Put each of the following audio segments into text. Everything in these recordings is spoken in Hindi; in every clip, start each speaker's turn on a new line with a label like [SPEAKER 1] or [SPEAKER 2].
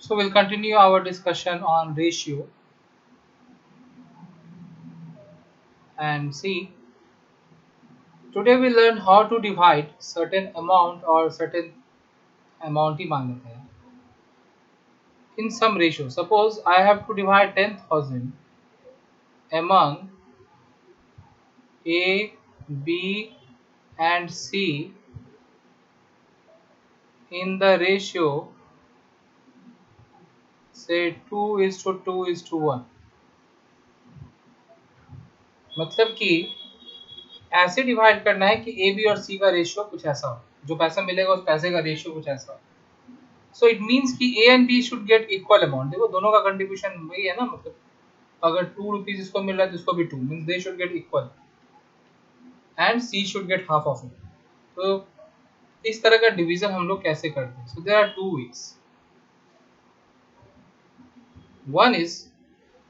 [SPEAKER 1] So we'll continue our discussion on ratio and see. Today we learn how to divide certain amount or certain amount ही मान लेते हैं in some ratio. Suppose I have to divide 10,000 among A, B and C in the ratio say 2:2:1. मतलब कि ऐसे डिवाइड करना है कि ए बी और सी का रेशियो कुछ ऐसा हो, जो पैसा मिलेगा उस पैसे का रेशियो कुछ ऐसा हो. सो इट मीन्स कि A and B should get equal amount. देखो दोनों का कंट्रीब्यूशन वही है ना, मतलब अगर 2 रुपीज इसको मिल रहा है तो इसको भी 2 means they should get equal and C should get half of it. तो इस तरह का डिवीजन हम लोग कैसे करते हैं? So there are two ways. One is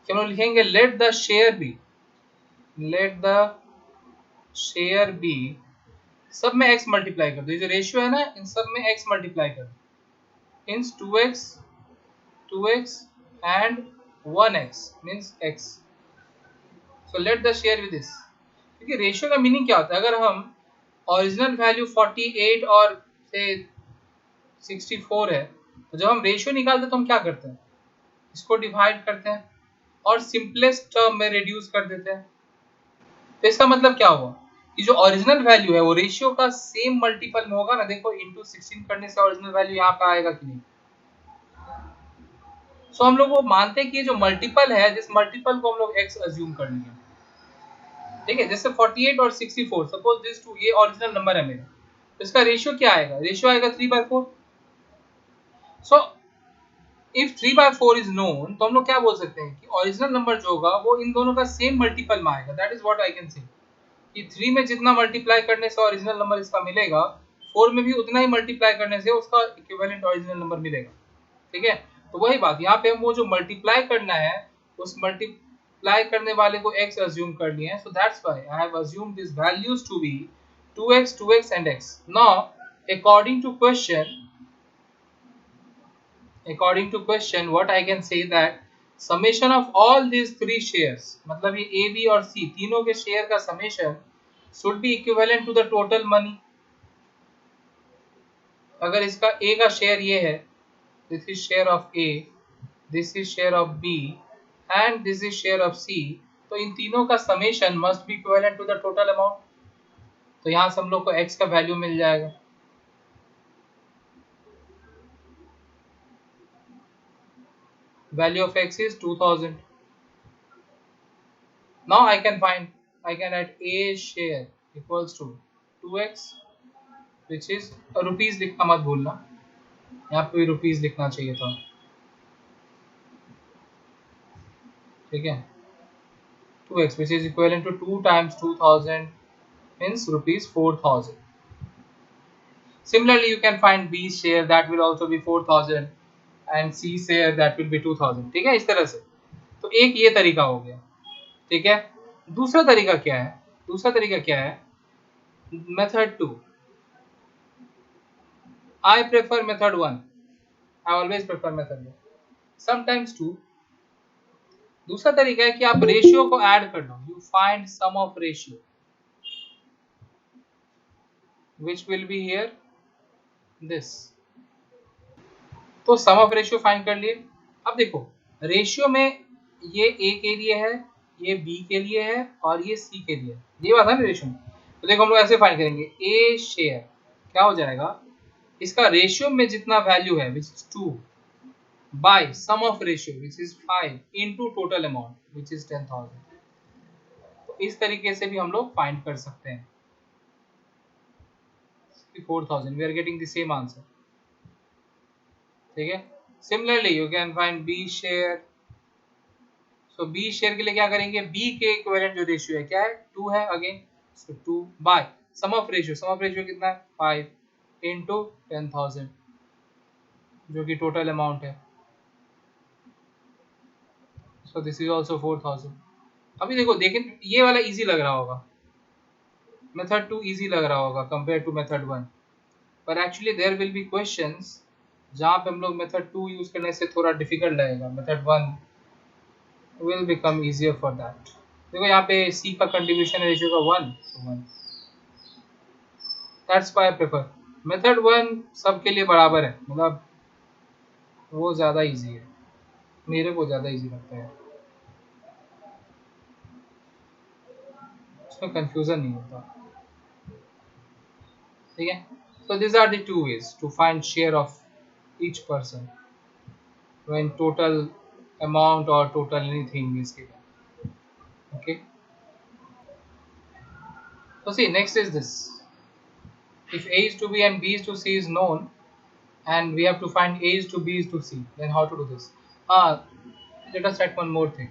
[SPEAKER 1] कि हम लोग लिखेंगे let the share B, let the share B, सब में x मल्टीप्लाई कर दो. ये जो रेशियो है ना, इन सब में x मल्टीप्लाई कर दो. Means 2x and 1x means x. So let the share with this. क्योंकि रेशियो का मीनिंग क्या होता है? अगर हम ओरिजिनल वैल्यू 48 और से 64 है, तो जब हम रेशियो निकालते हैं तो हम क्या करते हैं? इसको डिवाइड करते हैं और सिंपलेस्ट टर्म में रिड्यूस कर देते हैं. तो इसका मतलब क्या हुआ कि जो ओरिजिनल वैल्यू है वो रेशियो का सेम मल्टीपल में होगा ना. देखो इंटू 16 करने से ओरिजिनल वैल्यू यहाँ पे आएगा कि नहीं. सो हम लोग वो मानते हैं कि जो मल्टीपल है, जिस मल्टीपल को हम लोग x अज्यूम कर लेंगे. ठीक है, जैसे 48 और 64, सपोज दिस टू, ये ओरिजिनल नंबर है मेरा, तो इसका रेशियो क्या आएगा? रेशियो आएगा 3/4. सो इफ 3/4 इज नोन, तो हम लोग क्या बोल सकते हैं कि ओरिजिनल नंबर जो होगा वो इन दोनों का सेम मल्टीपल में आएगा. That is what I can say कि 3 में जितना मल्टीप्लाई करने से ओरिजिनल नंबर इसका मिलेगा, 4 में भी उतना ही मल्टीप्लाई करने से उसका इक्विवेलेंट ओरिजिनल नंबर मिलेगा. ठीक है, तो वही बात यहाँ पे हम वो जो मल्टीप्लाई करना है उस मल्टीप्लाई करने वाले को x अज्यूम कर लिए हैं. So that's why I have assumed this values to be 2x 2x and x. Now according to question what I can say that summation of all these three shares, मतलब ये a b और c तीनों के शेयर का summation should be equivalent to the total money. अगर इसका a का शेयर ये है, this is share of A, this is share of B and this is share of C, तो इन तीनों का summation must be equivalent to the total amount. तो यहाँ से हम लोग को x का वैल्यू मिल जाएगा. Value of x is 2000. Now I can add A share equals to 2x, which is rupees लिखना मत भूलना, यहाँ पे भी रुपीज लिखना चाहिए था. ठीक है, 2x which is equivalent to 2 times 2000 means rupees 4000. Similarly, you can find B share, that will also be 4000 and C share, that will be 2000. ठीक है, इस तरह से. तो एक ये तरीका हो गया. ठीक है, दूसरा तरीका क्या है? दूसरा तरीका क्या है? Method 2. I prefer method 1. I always prefer method 1. Sometimes 2. दूसरा तरीका है कि आप रेशियो को ऐड कर लो. You find sum of ratio, which will be here this. तो सम ऑफ रेशियो फाइंड कर लिए. अब देखो रेशियो में ये ए के लिए है, ये बी के लिए है और ये सी के लिए है. ये बात है ना रेशियो में. तो देखो हम लोग ऐसे फाइंड करेंगे. ए शेयर क्या हो जाएगा? इसका रेशियो में जितना वैल्यू है which is 2 by sum of ratio which is 5 into total amount which is 10,000. तो इस तरीके से भी हम लोग फाइंड कर सकते हैं. 4,000 we are getting the same answer. ठीक है, similarly you can find B share. So B share के लिए क्या करेंगे? बी के इक्विवेलेंट जो रेशियो है क्या है? 2 है again. So 2 by sum of ratio कितना है? 5 इनटू 10,000 जो कि टोटल अमाउंट है. So this is also 4,000. अभी देखो देखें, ये वाला इजी लग रहा होगा, मेथड 2 इजी लग रहा होगा कंपेयर टू मेथड 1, पर actually there will be questions जहाँ पे हम लोग मेथड 2 यूज करने से थोड़ा डिफिकल्ट लगेगा, method 1 will become easier for that. देखो यहाँ पे सी का कंट्रीब्यूशन रेशियो का 1, so 1, that's why I prefer method 1। सबके लिए बराबर है, मतलब वो ज़्यादा इजी है, मेरे को ज़्यादा इजी लगता है, उसमें कंफ्यूजन नहीं होता। ठीक है, so these are the two ways to find share of each person when total amount or total anything is given. Okay, so see, next is this: if A is to B and B is to C is known, and we have to find A is to B is to C, then how to do this? Let us write one more thing.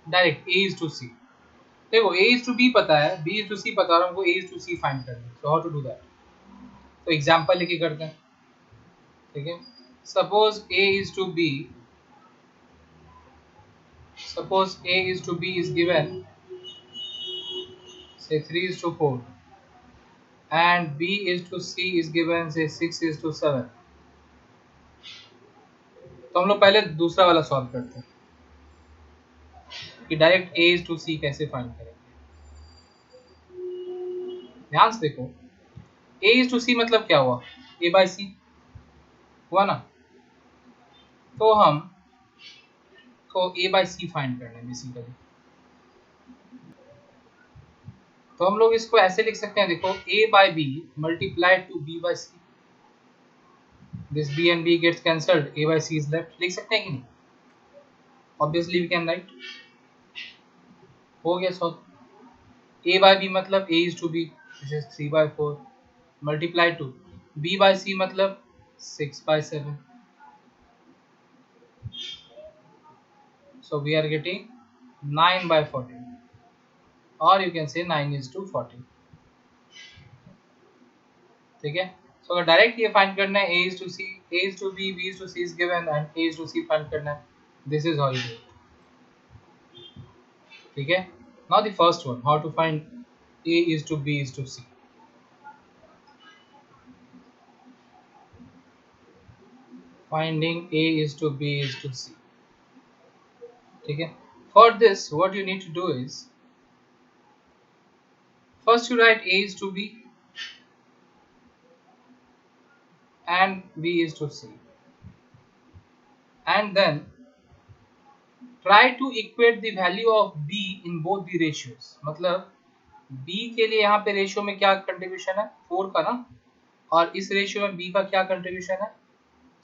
[SPEAKER 1] Direct A is to C. देखो A is to B पता है, B is to C पता है, और हमको A is to C find करना है. So how to do that? तो एग्जाम्पल लेके करते हैं. ठीक है, suppose A is to B, suppose A is to B is given say 3 is to 4, and B is to C is given say 6 is to 7. तो हम लोग पहले दूसरा वाला सॉल्व करते हैं कि direct A is to C कैसे फाइंड करेंगे. ध्यान से देखो, A is to C मतलब क्या हुआ, A by C हुआ ना, तो हम को A by C फाइंड करना है बेसिकली. तो हम लोग इसको ऐसे लिख सकते हैं, देखो A by B multiplied to B by C, this B and B gets cancelled, A by C is left. लिख सकते हैं कि नहीं? Obviously we can write. हो गया सॉल्व. A by B मतलब A is to B, this is 3 by 4 multiplied to B by C मतलब 6 by 7. So we are getting 9 by 14, or you can say 9 is to 14. ठीक है, so अगर डायरेक्ट ये फाइंड करना है A is to C, A is to B, B is to C is given and A is to C find करना है. This is how you do it. ठीक है, now the first one, how to find A is to B is to C. Finding A is to B is to C. ठीक है, for this what you need to do is, first you write A is to B and B is to C, and then try to equate the value of B in both the ratios. मतलब B के लिए यहाँ पे रेशियो में क्या कंट्रीब्यूशन है, 4 का ना, और इस रेशियो में B का क्या कंट्रीब्यूशन है,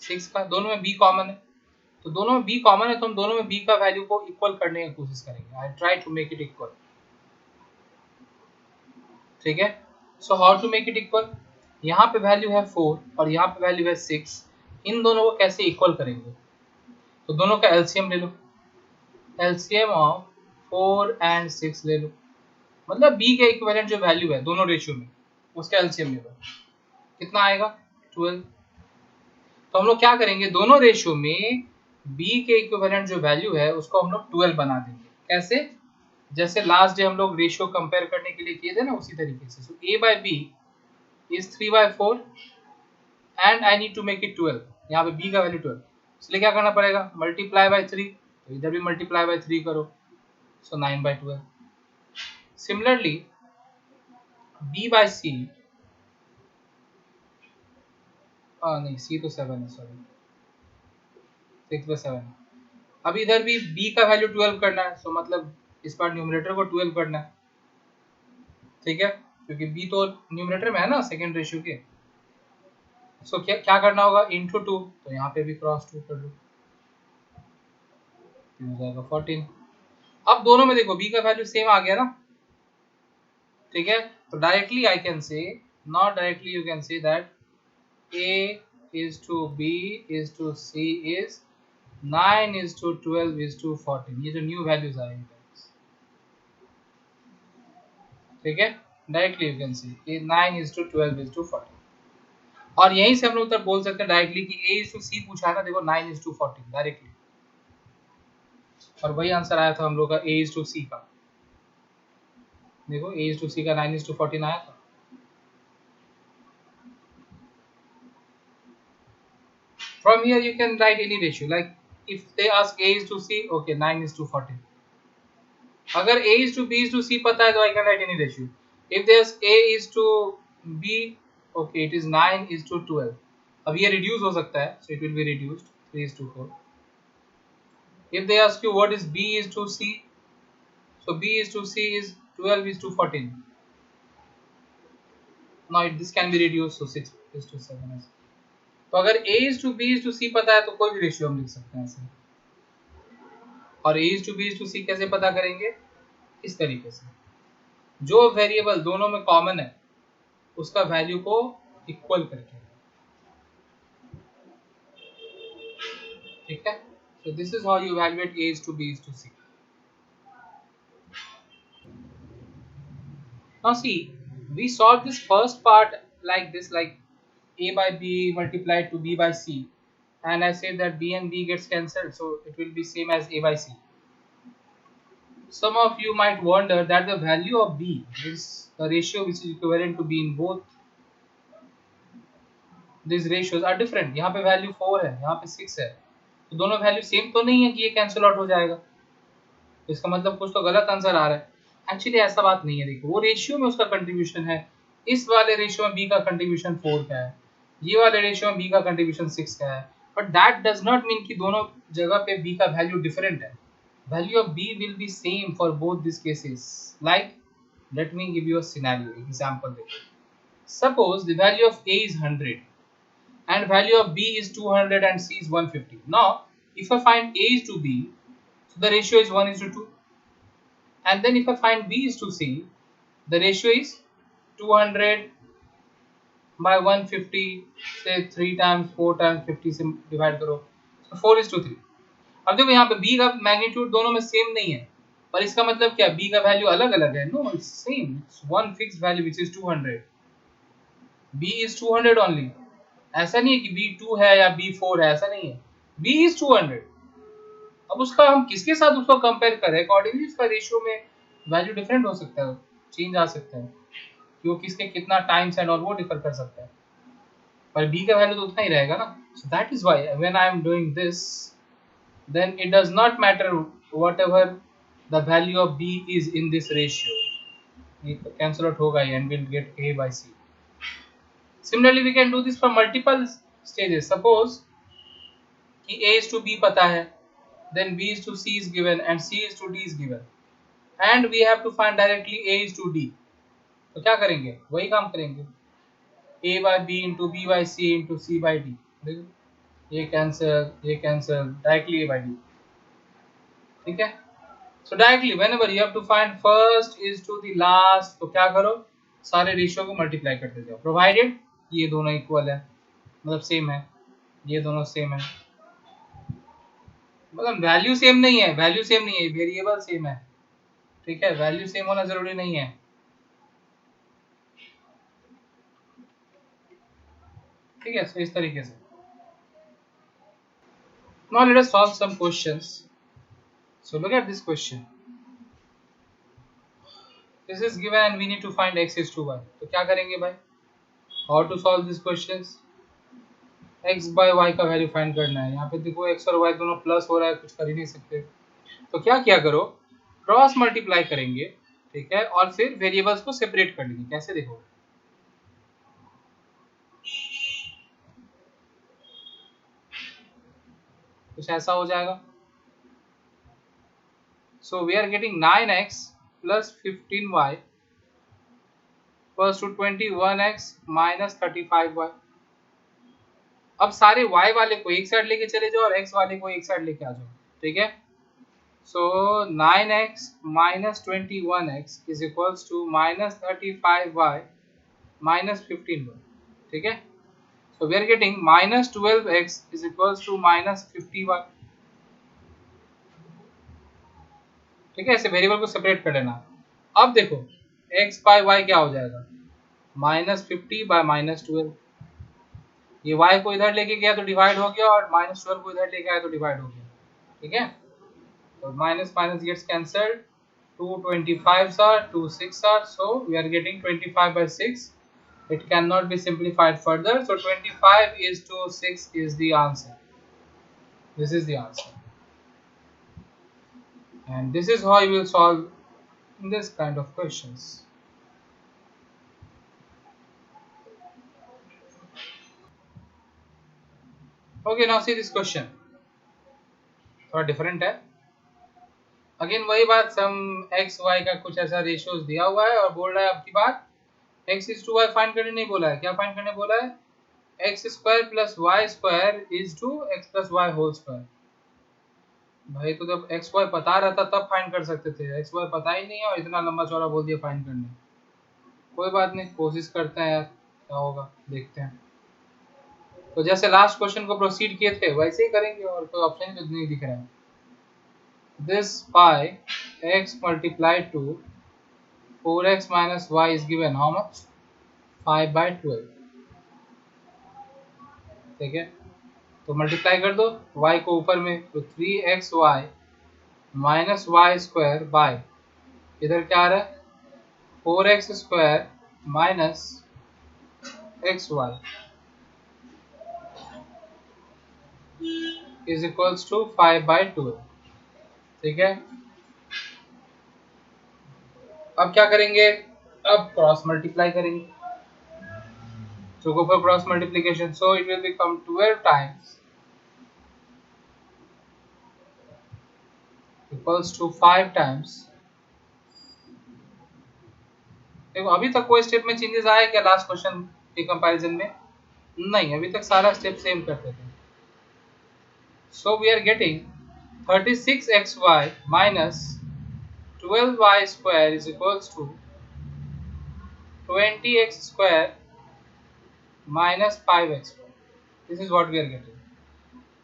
[SPEAKER 1] 6 का. दोनों में B कॉमन है, तो दोनों में B कॉमन है, तो हम दोनों में B का वैल्यू को इक्वल करने की कोशिश करेंगे. I try to make it equal. ठीक है, so how to make it equal, यहाँ पे वैल्यू है 4 और यहाँ पे वैल्यू है 6, इन दोनों को कैसे इक्वल करेंगे? तो दोनों का एलसीएम ले लो, एलसीएम ऑफ 4 एंड 6 ले लो, मतलब B के इक्विवेलेंट जो वैल्यू है दोनों रेशियो में उसका एलसीएम ले लो, कितना आएगा 12. तो हम लोग क्या करेंगे, दोनों रेशियो में B के इक्विवेलेंट जो वैल्यू है उसको हम लोग 12 बना देंगे. कैसे? जैसे लास्ट डे हम लोग रेशियो कंपेयर करने के लिए किए थे ना, उसी तरीके से. सो A by B is 3 by 4 and I need to make it 12. यहाँ पे B का वैल्यू 12, इसलिए क्या करना पड़ेगा, मल्टीप्लाई बाय 3, तो इधर भी मल्टीप्लाई बाय 3 करो, सो 9 by 12. Similarly B by C, नहीं C तो 7 है, सॉरी 6 by 7. अब इधर भी B का वैल्यू 12 करना है, सो मतलब इस बार न्यूमरेटर को 12 करना है. ठीक है, क्योंकि B तो न्यूमरेटर में है ना सेकेंड रेशियो के. सो क्या क्या करना होगा, इंटू 2, तो यहाँ पे भी क्रॉस 2 कर लो, हो जाएगा 14. अब दोनों में देखो B का वैल्यू सेम आ गया ना. ठीक है, तो directly I can say, not directly you can say that A is to B is to C is 9 is to 12 is to 14. ये जो न्यू वैल्यूज आएंगे, ठीक है, directly you can see 9 is to 12 is to 14. और यहीं से हम लोग तक बोल सकते हैं डायरेक्टली कि A is to C पूछा है ना, देखो 9 is to 14 डायरेक्टली, और वही आंसर आया था हम लोग का A is to C का. देखो A is to C का 9 is to 14 आया था. From here you can write any ratio, like if they ask A is to C, okay 9 is to 14. अगर A is to B is to C पता है तो I can write any ratio. If there's A is to B, okay it is 9 is to 12. अब ये reduce हो सकता है, so it will be reduced 3 is to 4. If they ask you what is B is to C, so B is to C is 12 is to 14. Now this can be reduced, so 6 is to 7. तो अगर A is to B is to C पता है तो कोई भी रेशियो हम लिख सकते हैं ऐसे. और A is to B is to C कैसे पता करेंगे? इस तरीके से, जो वेरिएबल दोनों में कॉमन है उसका वैल्यू को इक्वल करके. ठीक है, so this is how you evaluate A is to B is to C. Now see, we solved this first part like this, like A by B multiplied to B by C, and I said that B and B gets cancelled, so it will be same as A by C. Some of you might wonder that the value of B is a ratio which is equivalent to B in both these ratios are different. यहाँ पे वैल्यू 4 है, यहाँ पे 6 है, तो दोनों वैल्यू सेम तो नहीं है कि ये कैंसिल आउट हो जाएगा. तो इसका मतलब कुछ तो गलत आंसर आ रहा है. एक्चुअली ऐसा बात नहीं है. देखो वो रेशियो में उसका कंट्रीब्यूशन है. इस वाले रेशियो में B का कंट्रीब्यूशन 4 का है, ये वाले रेशियो में B का कंट्रीब्यूशन 6 का है. But that does not mean कि दोनों जगह पे B का वैल्यू डिफरेंट है. Value of B will be same for both these cases. Like, let me give you a scenario example. Suppose the value of A is 100 and value of B is 200 and C is 150. Now, if I find A is to B, so the ratio is 1 is to 2. And then if I find B is to C, the ratio is 200 by 150, say 3 times 4 times 50 से divide करो, so 4 is to 3. अब देखो यहाँ पे B का मैग्नीट्यूड दोनों में सेम नहीं है, पर इसका मतलब क्या, B का वैल्यू अलग अलग है? No, it's same, it's one fixed value which is 200. B is 200 only. ऐसा नहीं है कि B 2 है या B 4 है, ऐसा नहीं है. B is 200. अब उसका हम किसके साथ उसको कंपेयर करें, अकॉर्डिंगली उसका रेशियो में वैल्यू डिफरेंट हो सकता है, चेंज आ सकता है कि वो किसके कितना टाइम्स एंड और वो डिफर कर सकता है, पर B का वैल्यू तो उतना ही रहेगा ना. So that is why when I am doing this, then it does not matter whatever the value of B is in this ratio, it cancel out hoga and we'll get A by C. Similarly we can do this for multiple stages. Suppose कि A is to B पता है, then B is to C is given and C is to D is given, and we have to find directly A is to D. तो क्या करेंगे, वही काम करेंगे, A by B into B by C into C by D. देखो ये cancel directly A by D. ठीक है, so directly whenever you have to find first is to the last, तो क्या करो, सारे रेशियो को मल्टीप्लाई करते जाओ, प्रोवाइडेड ये दोनों इक्वल है, मतलब सेम है, ये दोनों सेम है, मतलब वैल्यू सेम नहीं है, वैल्यू सेम नहीं है, वेरिएबल सेम है. ठीक है, वैल्यू सेम होना जरूरी नहीं है. ठीक है, सो इस तरीके से. Now let us solve some questions. So look at this question. This is given and we need to find x is to y. तो क्या करेंगे भाई? How to solve these questions? x by y का वैल्यू फाइंड करना है. यहाँ पे देखो x और y दोनों प्लस हो रहा है, कुछ कर ही नहीं सकते. तो क्या करो, क्रॉस मल्टीप्लाई करेंगे. ठीक है, और फिर वेरिएबल्स को सेपरेट कर लेंगे. कैसे, देखो कुछ ऐसा हो जाएगा. So we are getting 9x plus 15y equals to 21x minus 35y. अब सारे y वाले को एक साइड लेके चले जाओ और x वाले को एक साइड लेके आ जाओ. ठीक है, so 9x minus 21x is equals to minus 35y minus 15y. ठीक है, so we are getting minus 12x is equals to minus 50y. ठीक है, ऐसे वेरिएबल को सेपरेट कर लेना. अब देखो x बाय y क्या हो जाएगा, माइनस 50 बाय माइनस 12. ये y को इधर लेके गया तो डिवाइड हो गया और माइनस 12 को इधर लेके आया तो डिवाइड हो गया. ठीक है, तो minus minus gets cancelled, 2 25 are 2 6 are, so we are getting 25 by 6 It cannot be simplified further. So 25 is to 6 is the answer. This is the answer. And this is how you will solve this kind of questions. Okay, now see this question. थोड़ा डिफरेंट है. अगेन वही बात, सम एक्स वाई का कुछ ऐसा रेशियोज दिया हुआ है और बोल रहा है अब की बात x is to y find करने नहीं बोला है. क्या फाइंड करने बोला है? X square plus Y square is to x plus Y whole square. भाई तो जब एक्स वाई पता रहता तब फाइंड कर सकते थे. एक्स वाई पता ही नहीं है और इतना लंबा चौड़ा बोल दिया फाइंड करने. कोई बात नहीं, कोशिश करते हैं यार, क्या होगा देखते हैं. तो जैसे लास्ट क्वेश्चन को प्रोसीड किए थे वैसे ही करेंगे और कोई ऑप्शन ही नहीं दिख रहा है. This pi x multiplied to 4x minus y is given how much? 5/12. ठीक है, तो मल्टीप्लाई कर दो y को ऊपर में, तो 3xy minus Y square by इधर क्या आ रहा है 4x square minus xy is equals to 5/12. ठीक है, अब क्या करेंगे? अब क्रॉस मल्टीप्लाई करेंगे. So go for cross multiplication. So it will become 12 times equals to 5 times. देखो अभी तक कोई स्टेप में चेंजेस आया क्या लास्ट क्वेश्चन के कंपैरिजन में? नहीं, अभी तक सारा स्टेप सेम करते थे. So we are getting 36xy minus 12y square is equals to 20x square minus 5x. This is what we are getting.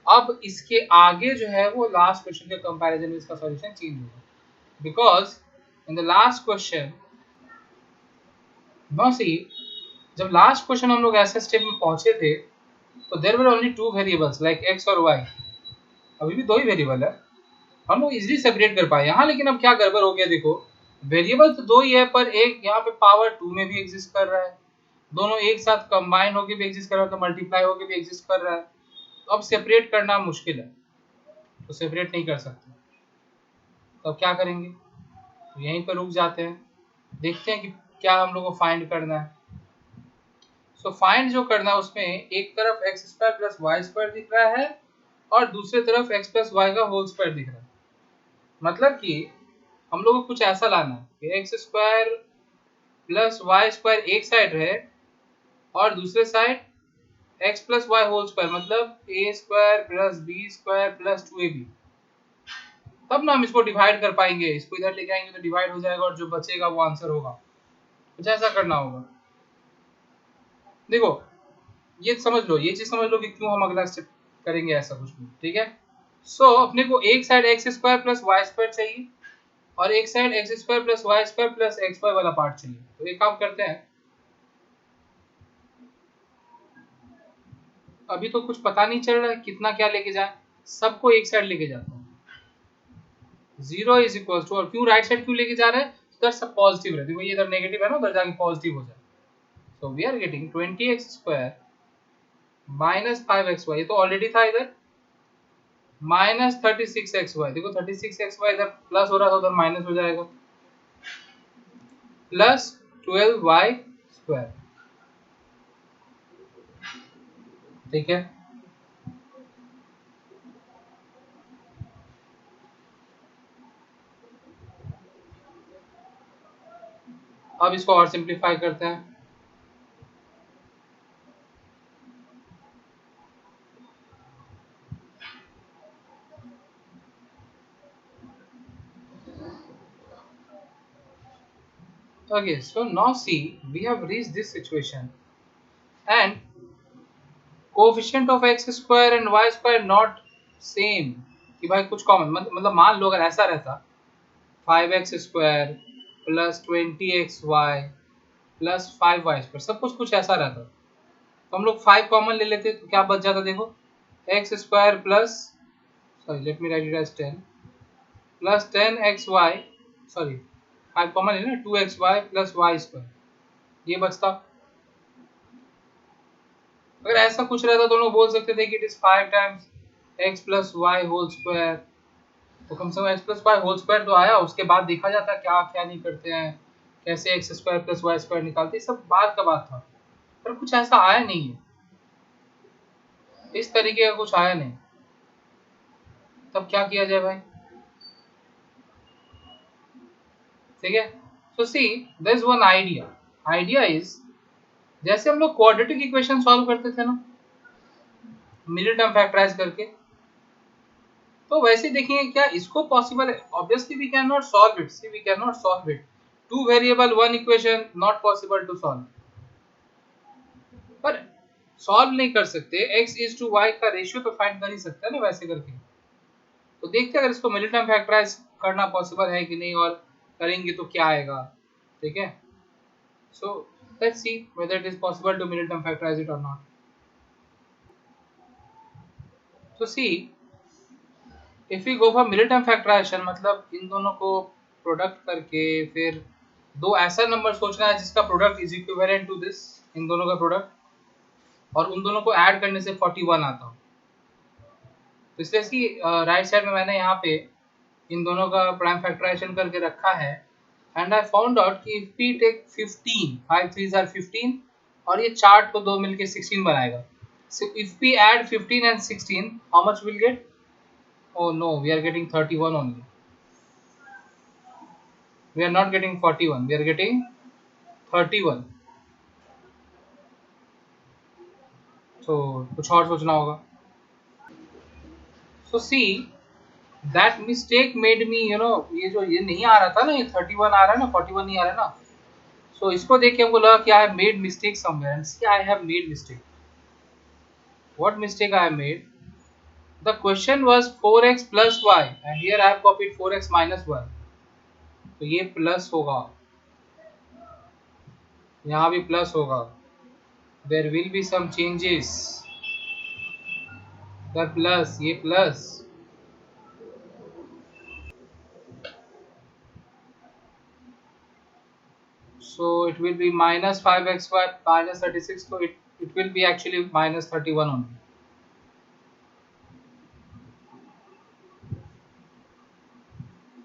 [SPEAKER 1] अब इसके आगे जो है वो लास्ट क्वेश्चन के कंपैरिजन में इसका सॉल्यूशन चेंज होगा, because in the last question now see, जब लास्ट क्वेश्चन हम लोग ऐसे स्टेप में पहुंचे थे तो there were only two variables like x और वाई. अभी भी दो ही वेरिएबल है, हम लोग इजीली सेपरेट कर पाए यहाँ. लेकिन अब क्या गड़बड़ हो गया, देखो वेरिएबल तो दो ही है पर एक यहाँ पे पावर 2 में भी एग्जिस्ट कर रहा है, दोनों एक साथ कंबाइन होके भी एग्जिस्ट कर रहा है, तो मल्टीप्लाई होके भी एग्जिस्ट कर रहा है. तो अब सेपरेट करना मुश्किल है, तो सेपरेट नहीं कर सकते. तो अब क्या करेंगे? तो यहीं पर रुक जाते हैं, देखते हैं कि क्या हम लोग को फाइंड करना है. सो फाइंड जो करना है उसमें एक तरफ x square plus Y square दिख रहा है और दूसरी तरफ एक्स प्लस वाई का होल स्क्वायर दिख रहा है. मतलब कि हम लोग को कुछ ऐसा लाना है कि X square plus Y square एक साइड रहे और दूसरे side X plus Y whole square, मतलब A square plus B square plus 2ab. तब ना हम इसको डिवाइड कर पाएंगे. इसको इधर लेके आएंगे तो डिवाइड हो जाएगा और जो बचेगा वो आंसर होगा. कुछ ऐसा करना होगा. देखो ये समझ लो, ये चीज समझ लो कि क्यों हम अगला स्टेप करेंगे ऐसा कुछ भी. ठीक है, सो अपने को एक side x square plus Y square चाहिए और एक side x square plus Y square plus x y वाला पार्ट चाहिए. तो एक काम करते हैं, अभी तो कुछ पता नहीं चल रहा है कितना क्या लेके जाए, सबको एक साइड लेके जाता हूँ. 0 इज इक्वल टू, और क्यों राइट साइड क्यों लेके जा रहे हैं? इधर सब पॉजिटिव रहती है, ये इधर नेगेटिव है ना, उधर जाके पॉजिटिव हो जाए. So we are getting 20x square minus 5xy, ये तो ऑलरेडी था इधर, माइनस 36xy. देखो 36xy इधर प्लस हो रहा था उधर माइनस हो जाएगा, प्लस 12y स्क्वायर. ठीक है, अब इसको और सिंप्लीफाई करते हैं. Okay, so now see, we have reached this situation and coefficient of x square and y square not same. कि भाई कुछ कॉमन, मतलब मान लो अगर ऐसा रहता 5x square plus 20xy plus 5y square, सब कुछ ऐसा रहता तो हम लोग 5 कॉमन ले लेते तो क्या बच जाता? देखो x square plus, sorry let me write it as 10 plus 10xy, sorry 5 common ले ना, 2xy प्लस y स्क्वायर, ये बचता. अगर ऐसा कुछ रहता तो लोग बोल सकते थे कि it is 5 times x plus Y whole square, तो कम से कम x plus Y whole square तो आया, उसके बाद देखा जाता क्या क्या नहीं करते हैं, कैसे x square plus Y square निकालते, सब बाद का बात था। पर कुछ ऐसा आया नहीं है, इस तरीके का कुछ आया नहीं। तब क्या किया जाए भाई? ठीक है, तो see there is one idea. Idea is, जैसे हम लोग क्वाड्रेटिक इक्वेशन सॉल्व करते थे ना मिडिल टर्म फैक्टराइज करके, तो वैसे देखेंगे क्या इसको पॉसिबल है? Obviously we can not solve it, see we can not solve it, two variable one equation not possible to solve. पर सॉल्व नहीं कर सकते, x इज टू y का रेशियो तो फाइंड कर ही सकते हैं ना वैसे करके। तो देखते हैं अगर इसको मिडिल टर्म फैक्टराइज करना पॉसिबल है कि नहीं, और करेंगे तो क्या आएगा। ठीक है, so let's see whether it is possible to middle term factorise it और नॉट। तो see if we go for middle term factorisation, मतलब इन दोनों को प्रोडक्ट करके फिर दो ऐसा नंबर सोचना है जिसका product is equivalent to this, इन दोनों का प्रोडक्ट, और उन दोनों को ऐड करने से 41 आता हो। तो इसलिए इसकी राइट साइड में मैंने यहाँ पे इन दोनों का प्राइम फैक्टराइजेशन करके रखा है। एंड आई फाउंड आउट कि if we take 15, 5 3s are 15, और ये चार्ट को दो मिलके 16 बनाएगा। So if we add 15 and 16, how much will get? Oh no, we are getting 31 only. We are not getting 41, we are getting 31. So कुछ और सोचना होगा। So see, that mistake made me, you know, ये जो ये नहीं आ रहा था ना, ये 31 आ रहा है ना, 41 नहीं आ रहा है ना। So इसको देख के हमको लगा कि I have made mistake somewhere, and see I have made mistake. What mistake I have made? The question was 4x plus y, and here I have copied 4x minus y. तो ये प्लस होगा, यहाँ भी प्लस होगा. There will be some changes. The plus, ये plus, so it will be minus 5xy minus 36, so it will be actually minus 31 only.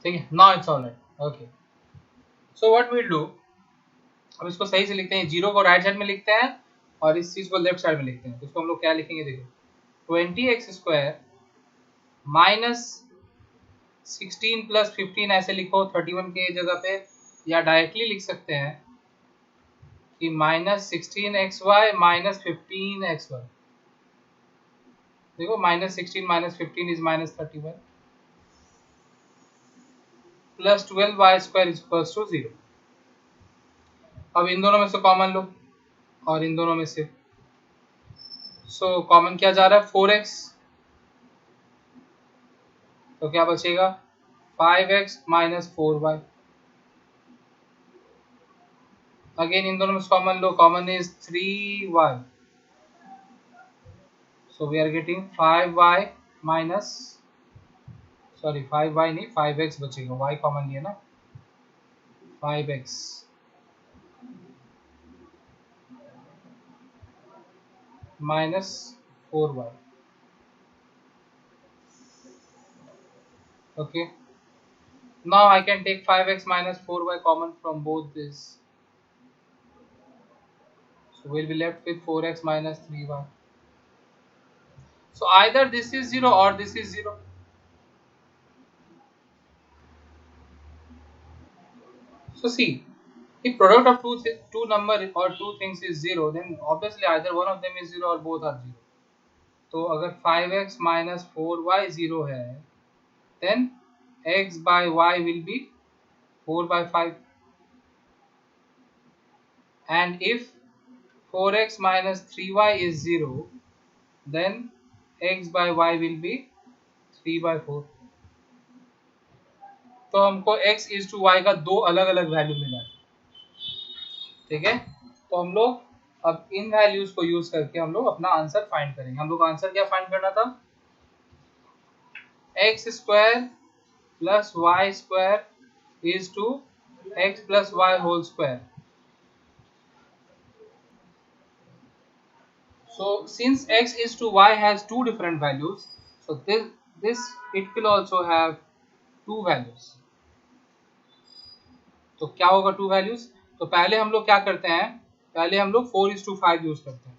[SPEAKER 1] ठीक है, now it's all right. Okay, so what we'll do, अब इसको सही से लिखते हैं, जीरो को राइट साइड में लिखते हैं और इस चीज को लेफ्ट साइड में लिखते हैं। तो इसको हम लोग क्या लिखेंगे, देखो 20x स्क्वायर माइनस 16 प्लस 15 ऐसे लिखो 31 के जगह पे, या डायरेक्टली लिख सकते हैं कि माइनस 16xy माइनस 15xy। देखो minus 16 minus 15 is minus 31 plus 12y square is equals to 0। अब इन दोनों में से कॉमन लो और इन दोनों में से, सो कॉमन क्या जा रहा है 4x, तो क्या बचेगा 5x minus 4y। Again in दोनों में से common low, common is 3y, so we are getting 5y minus, sorry 5y नहीं 5x बचेगा, y कॉमन लिया ना, 5x minus 4y। Okay, now I can take 5x minus 4y common from both this, so we'll be left with 4x minus 3y. So either this is 0 or this is 0. So see, if product of two number or two things is 0, then obviously either one of them is 0 or both are 0. तो अगर 5x minus 4y 0 है, then x by y will be 4 by 5. And if 4x minus 3y is 0, then x by y will be 3 by 4. तो हमको x is to y का दो अलग अलग वैल्यू मिला है। ठीक है, तो हम लोग अब इन वैल्यूज को यूज करके हम लोग अपना आंसर फाइंड करेंगे। हम लोग आंसर क्या फाइंड करना था, x square plus Y square is to x plus Y whole square. So since x is to y has two different values, so this it will also have two values. तो क्या होगा टू वैल्यूज? तो पहले हम लोग क्या करते हैं, पहले हम लोग 4:5 यूज करते हैं,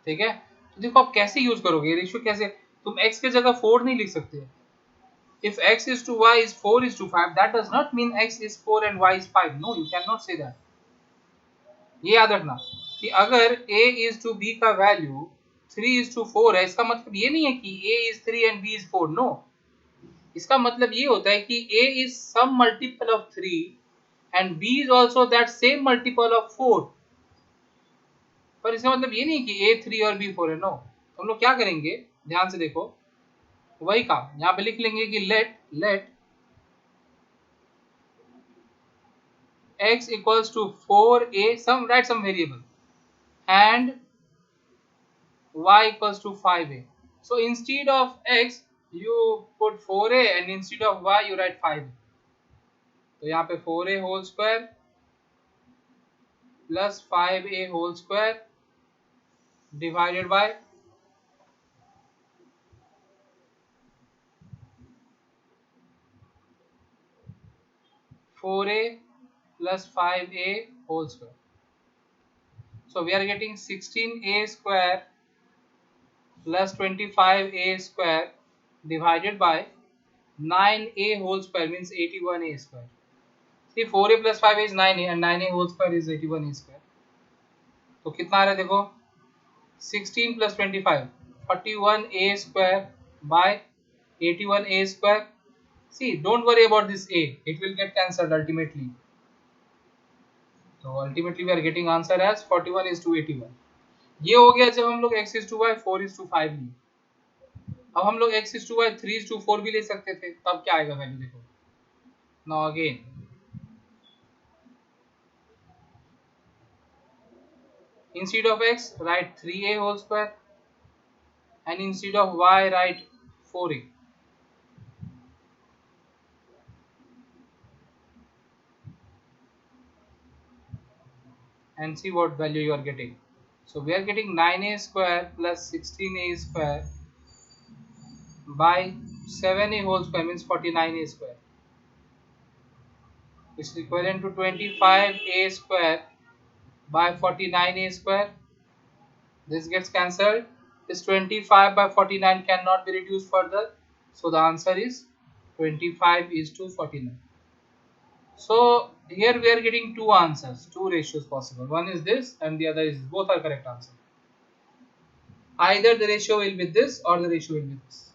[SPEAKER 1] ठीक है। तो देखो आप कैसे यूज करोगे रेशियो, कैसे तुम x के जगह 4 नहीं लिख सकते। If x is to y is 4:5, that does not mean x is 4 and y is 5. No, you cannot say that. ये याद रखना कि अगर a is to b का वैल्यू 3:4 है, इसका मतलब ये नहीं है कि a is 3 and b is 4. No, इसका मतलब ये होता है कि a is some multiple of 3 and b is also that same multiple of 4. पर इसका मतलब ये नहीं कि a 3 और b 4 है। नो, हम लोग क्या करेंगे, ध्यान से देखो, वही काम यहाँ पे लिख लेंगे कि let x equals to 4a, write some variable, and y equals to 5a. So instead of x you put 4a and instead of y you write 5a. तो यहाँ पे 4a whole square plus 5a whole square divided by 4a plus 5a whole square. So we are getting 16a square plus 25a square divided by 9a whole square means 81a square. See 4a plus 5a is 9a and 9a whole square is 81a square. तो कितना आ रहा है देखो, 16 plus 25 41a square by 81a square. See, don't worry about this a, it will get cancelled ultimately. So ultimately we are getting answer as 41:81. ये हो गया जब हम लोग x is to y 4:5 लिए। अब हम लोग x is to y 3:4 भी ले सकते थे, तब क्या आएगा वैल्यू देखो। Now again, instead of x write 3a whole square and instead of y write 4a. And see what value you are getting. So we are getting 9a square plus 16a square by 7a whole square means 49a square, which is equivalent to 25a square by 49a square. This gets cancelled. This 25 by 49 cannot be reduced further. So the answer is 25:49. So here we are getting two answers, two ratios possible. One is this and the other is this. Both are correct answer. Either the ratio will be this or the ratio will be this.